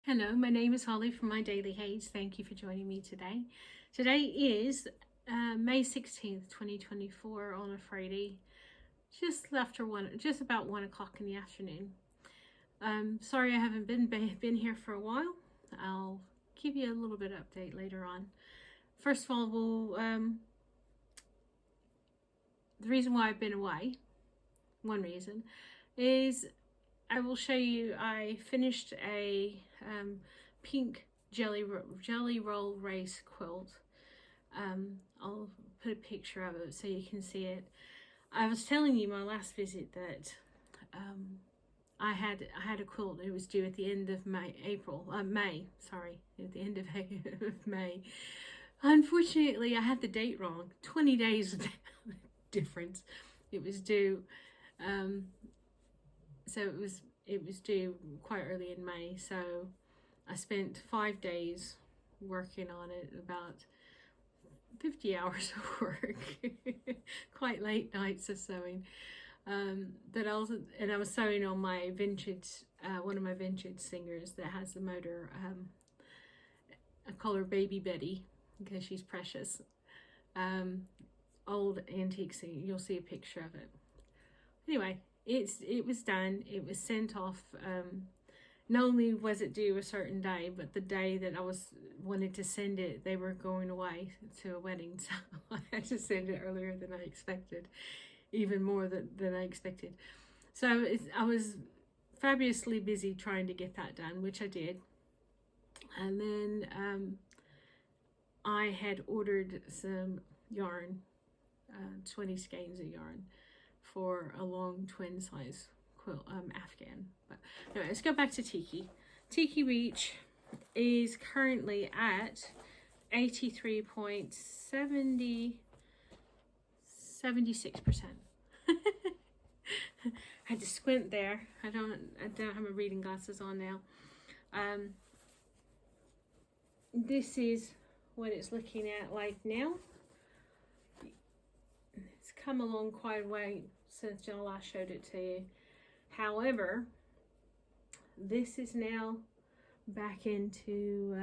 Hello, my name is Holly from My Daily HAED. Thank you for joining me today. Today is May 16th, 2024 on a Friday, just about 1 o'clock in the afternoon. Sorry I haven't been here for a while. I'll give you a little bit of update later on. First of all, the reason why I've been away, one reason, is I will show you I finished a pink jelly roll race quilt. I'll put a picture of it so you can see it. I was telling you my last visit that I had a quilt. It was due at the end of May, at the end of May. Unfortunately, I had the date wrong. 20 days difference. It was due. So it was due quite early in May. So I spent 5 days working on it, about 50 hours of work, quite late nights of sewing. But I was sewing on my vintage, one of my vintage singers that has the motor. I call her Baby Betty because she's precious. Old antique singer. You'll see a picture of it. Anyway, it was done. It was sent off. Not only was it due a certain day, but the day that I wanted to send it, they were going away to a wedding, so I had to send it earlier than I expected, even more than I expected. So I was fabulously busy trying to get that done, which I did. And then I had ordered some yarn, 20 skeins of yarn, for a long twin size quilt, afghan. But anyway, let's go back to Tiki. Tiki Beach is currently at 83.76%. I had to squint there. I don't have my reading glasses on now. This is what it's looking at like now. It's come along quite a way since I last showed it to you. However, this is now back into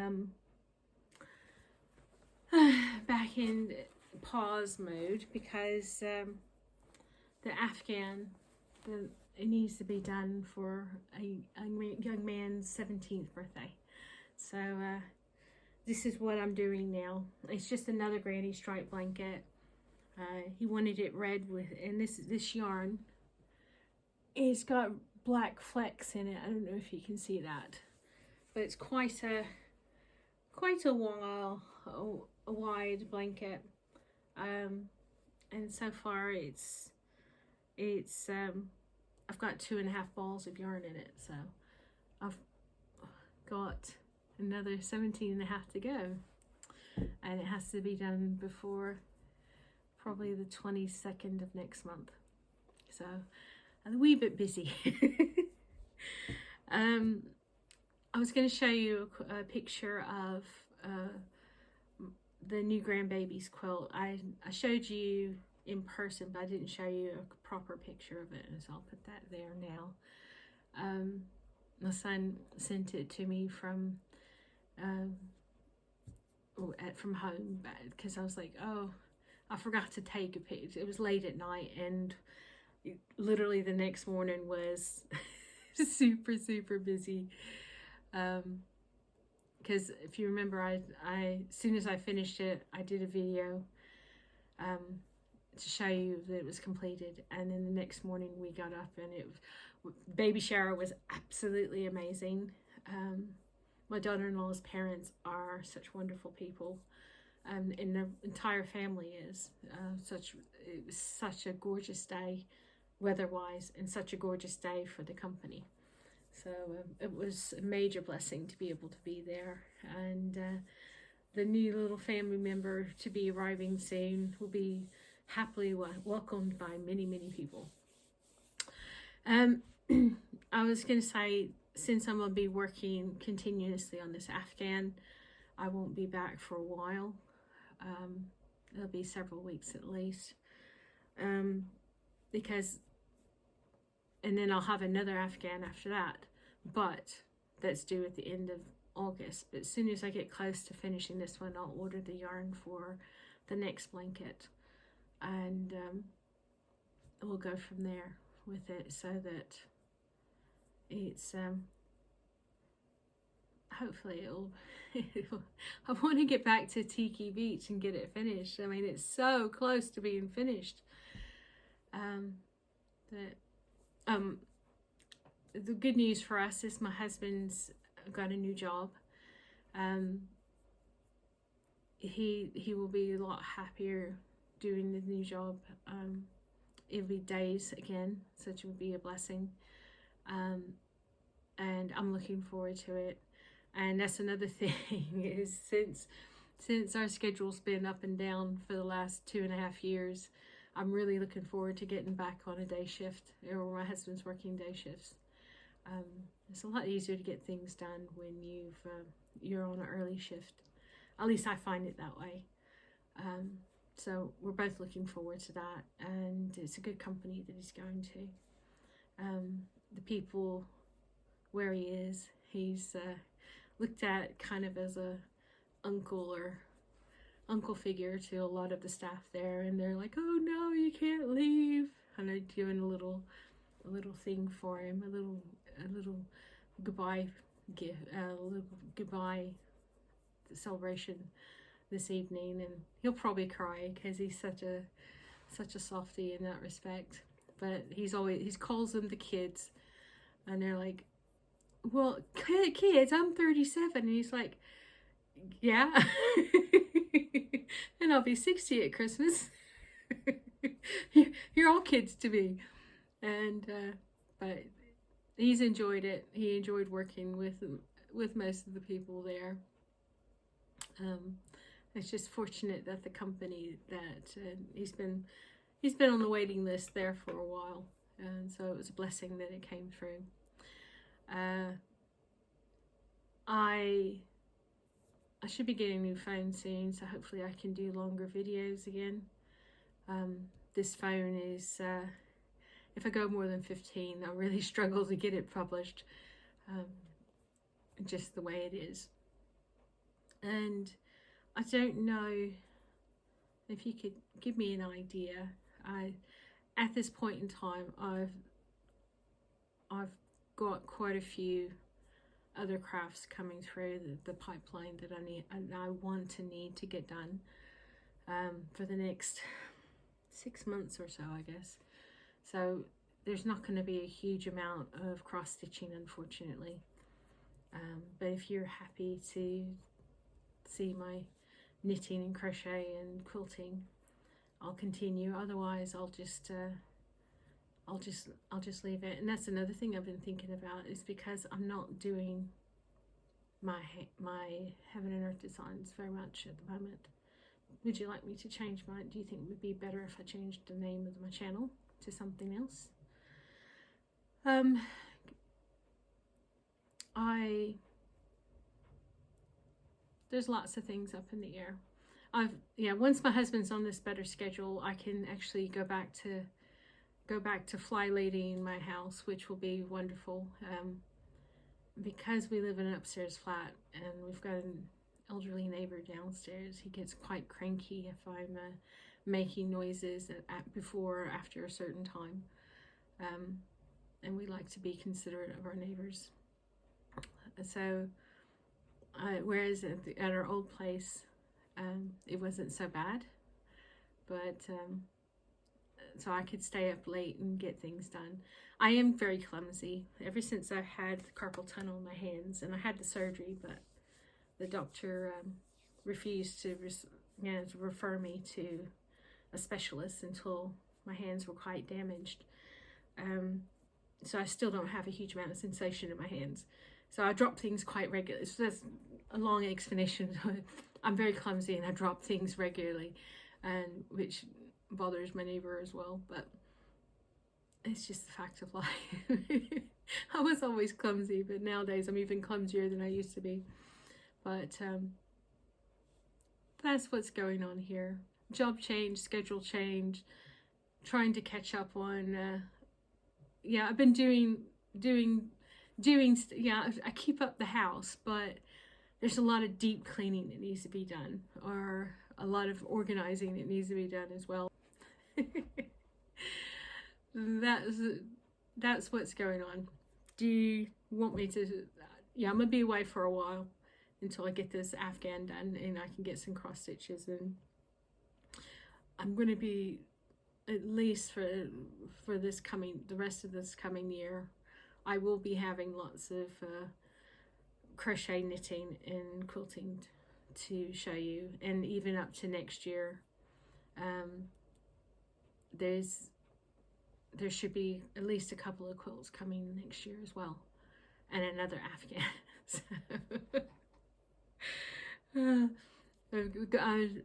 back in pause mode because the afghan, it needs to be done for a young man's 17th birthday. So this is what I'm doing now. It's just another granny stripe blanket. He wanted it red and this yarn, it's got black flecks in it. I don't know if you can see that, but it's quite a wide blanket. And so far it's I've got 2.5 balls of yarn in it, so I've got another 17.5 to go, and it has to be done before probably the 22nd of next month. So I'm a wee bit busy. I was going to show you a picture of the new grandbaby's quilt. I showed you in person, but I didn't show you a proper picture of it, so I'll put that there now. My son sent it to me from home, because I was like, oh, I forgot to take a picture. It was late at night, and literally the next morning was super busy. Because if you remember, I as soon as I finished it, I did a video to show you that it was completed, and then the next morning we got up and baby shower was absolutely amazing. My daughter-in-law's parents are such wonderful people, and their entire family is. It was such a gorgeous day weather-wise, and such a gorgeous day for the company. So it was a major blessing to be able to be there, and the new little family member to be arriving soon will be happily welcomed by many people. I was going to say, since I'm going to be working continuously on this afghan, I won't be back for a while. It'll be several weeks at least, because, and then I'll have another afghan after that. But that's due at the end of August. But as soon as I get close to finishing this one, I'll order the yarn for the next blanket, and we'll go from there with it, so that it's hopefully it'll I want to get back to Tiki Beach and get it finished. I mean, it's so close to being finished. The good news for us is my husband's got a new job. He will be a lot happier doing the new job. It'll be days again, so it will be a blessing. And I'm looking forward to it. And that's another thing, is since our schedule's been up and down for the last 2.5 years, I'm really looking forward to getting back on a day shift, or my husband's working day shifts. It's a lot easier to get things done when you're on an early shift. At least I find it that way. So we're both looking forward to that, and it's a good company that he's going to. The people where he is, he's looked at kind of as a uncle figure to a lot of the staff there, and they're like, "Oh no, you can't leave," and they're doing a little thing for him, a little goodbye gift, a little goodbye celebration this evening, and he'll probably cry because he's such a softie in that respect. But he calls them the kids, and they're like, "Well, kids, I'm 37," and he's like, "Yeah." And I'll be 60 at Christmas. You're all kids to me. And but he's enjoyed it. He enjoyed working with most of the people there. It's just fortunate that the company that he's been on the waiting list there for a while, and so it was a blessing that it came through. I should be getting a new phone soon, so hopefully I can do longer videos again. This phone is, if I go more than 15, I'll really struggle to get it published, just the way it is. And I don't know if you could give me an idea. At this point in time, I've got quite a few other crafts coming through the pipeline that I need to get done for the next 6 months or so, I guess. So there's not going to be a huge amount of cross stitching, unfortunately. But if you're happy to see my knitting and crochet and quilting, I'll continue. Otherwise, I'll just leave it. And that's another thing I've been thinking about, is because I'm not doing my heaven and earth designs very much at the moment. Would you like me to change mine? Do you think it would be better if I changed the name of my channel to something else? There's lots of things up in the air. Once my husband's on this better schedule, I can actually go back to fly ladying my house, which will be wonderful. Because we live in an upstairs flat and we've got an elderly neighbor downstairs, he gets quite cranky if I'm making noises before or after a certain time. And we like to be considerate of our neighbors. So, whereas at our old place, it wasn't so bad, but so I could stay up late and get things done. I am very clumsy. Ever since I had the carpal tunnel in my hands, and I had the surgery, but the doctor refused to refer me to a specialist until my hands were quite damaged. So I still don't have a huge amount of sensation in my hands. So I drop things quite regularly. So that's a long explanation. I'm very clumsy and I drop things regularly, and which bothers my neighbor as well, but it's just the fact of life. I was always clumsy, but nowadays I'm even clumsier than I used to be. But that's what's going on here. Job change, schedule change, trying to catch up on I've been doing doing, I keep up the house, but there's a lot of deep cleaning that needs to be done, or a lot of organizing that needs to be done as well. That's what's going on. Do you want me to? Yeah, I'm gonna be away for a while until I get this afghan done and I can get some cross stitches, and I'm gonna be, at least for the rest of this coming year, I will be having lots of crochet, knitting, and quilting to show you, and even up to next year. There should be at least a couple of quilts coming next year as well, and another afghan.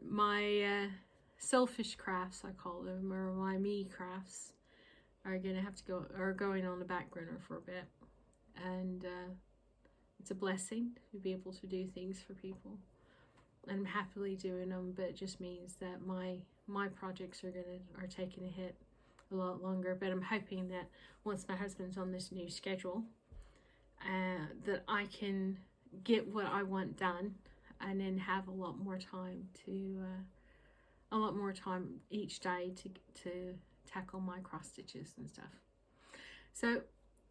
My selfish crafts, I call them, or my me crafts, are going on the back burner for a bit, and it's a blessing to be able to do things for people. I'm happily doing them, but it just means that my projects are taking a hit a lot longer. But I'm hoping that once my husband's on this new schedule, that I can get what I want done, and then have a lot more time each day to tackle my cross stitches and stuff. So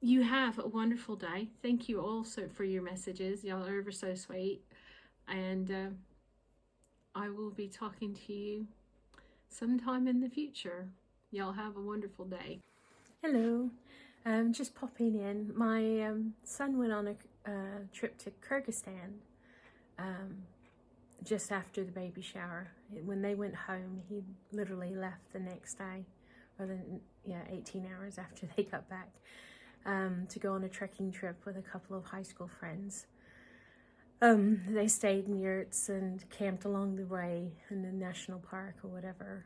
you have a wonderful day. Thank you also for your messages. Y'all are ever so sweet, and I will be talking to you sometime in the future. Y'all have a wonderful day. Hello, just popping in. My son went on a trip to Kyrgyzstan just after the baby shower. When they went home, he literally left the next day, or 18 hours after they got back, to go on a trekking trip with a couple of high school friends. They stayed in yurts and camped along the way in the national park or whatever.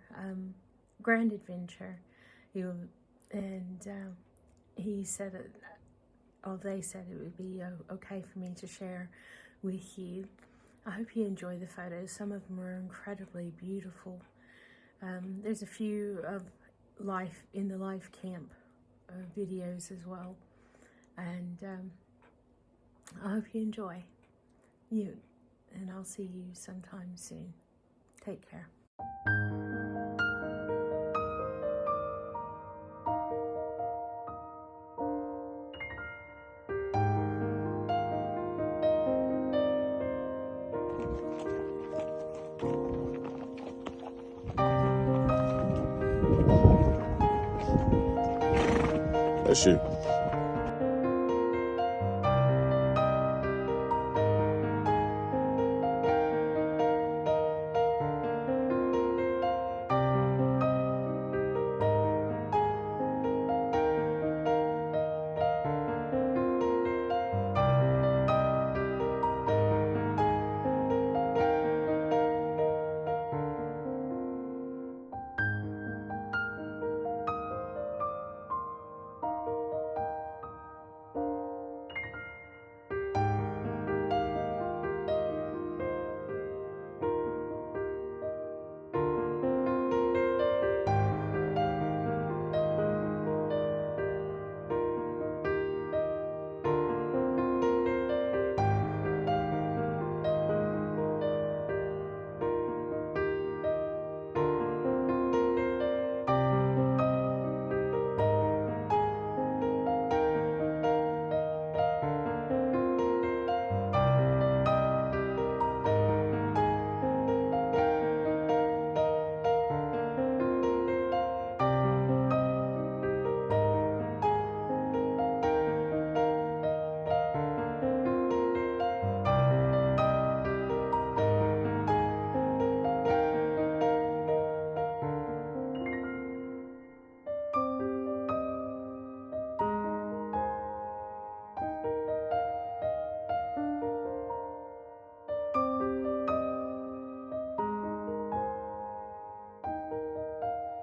Grand adventure. He said they said it would be okay for me to share with you. I hope you enjoy the photos. Some of them are incredibly beautiful. There's a few of life in the life camp videos as well, and I hope you enjoy. And I'll see you sometime soon. Take care. That's you.